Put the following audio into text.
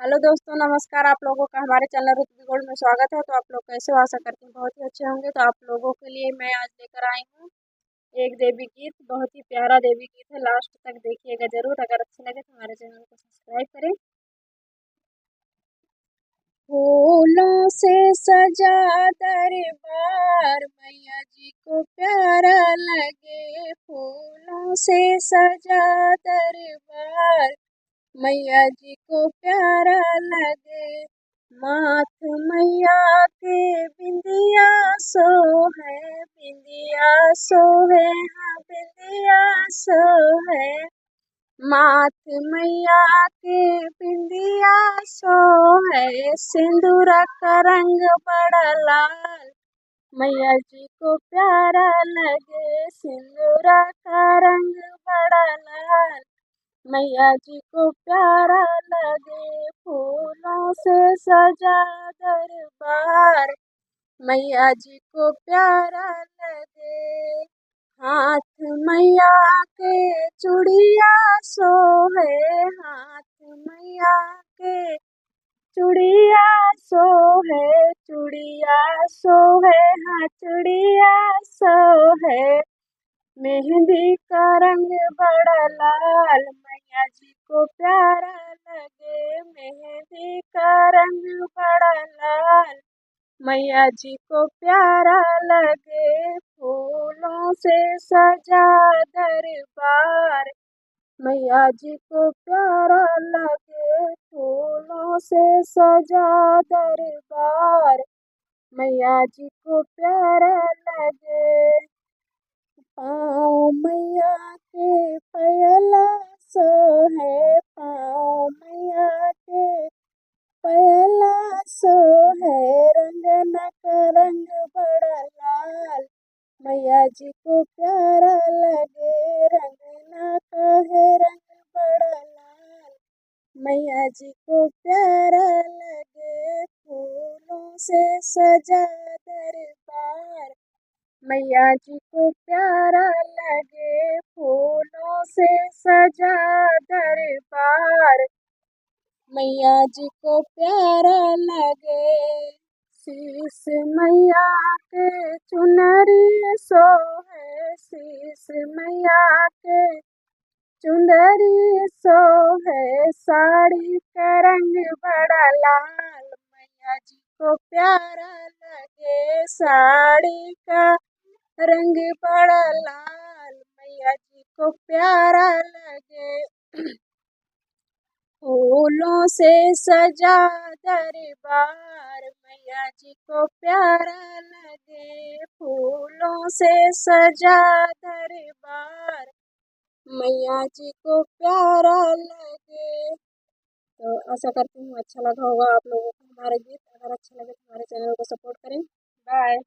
Hello दोस्तों, नमस्कार। आप लोगों का हमारे चैनल रुतबी गोल्ड में स्वागत है। तो आप लोग कैसे हो? आशा करती हूँ बहुत ही अच्छे होंगे। तो आप लोगों के लिए मैं आज लेकर आई हूँ एक देवी गीत। बहुत ही प्यारा देवी गीत है, लास्ट तक देखिएगा जरूर। अगर अच्छे लगे तो हमारे चैनल को सब्सक्राइब करें। फूलों से सजा दरबार, मैया जी को प्यारा लगे। फूलों से सजा दरबार, मैया जी को प्यारा लगे। माथ मैया के बिंदिया सो है, बिंदिया सो है, हाँ बिंदिया सो है। माथ मैया के बिंदिया सो है, सिंदूर का रंग बड़ा लाल, मैया जी को प्यारा लगे। सिंदूर का रंग बड़ा लाल, मैया जी को प्यारा लगे। फूलों से सजा दरबार, मैया जी को प्यारा लगे। हाथ मैया के चूड़िया सो है, हाथ मैया के चूड़िया सो है, चूड़िया सो है, हाँ चूड़िया सो है। मेहंदी का रंग बड़ा लाल, मैया जी को प्यारा लगे। मेहंदी का रंग बड़ा लाल, मैया जी को प्यारा लगे। फूलों से सजा दरबार, मैया जी को प्यारा लगे। फूलों से सजा दरबार, मैया जी को प्यारा लगे। पाँव मैया के पयला सो है, पाँव मैया के पयला सो है। रंगना का रंग बड़ा लाल, मैया जी को प्यारा लगे। रंगना का है रंग बड़ा लाल, मैया जी को प्यारा लगे। फूलों से सजा दरबार, मैया जी को प्यारा लगे। फूलों से सजा दरबार, मैया जी को प्यारा लगे। शीस मैया के चुनरी सो है, शीस मैया के चुंदरी सो है। साड़ी का रंग बड़ा लाल, मैया जी को प्यारा लगे। साड़ी का रंग बड़ा लाल, मैया जी को प्यारा लगे। फूलों से सजा दरबार, मैया जी को प्यारा लगे। फूलों से सजा दरबार, मैया जी को प्यारा लगे। तो आशा करती हूँ अच्छा लगा होगा आप लोगों को हमारा गीत। अगर अच्छा लगे तो हमारे चैनल को सपोर्ट करें। बाय।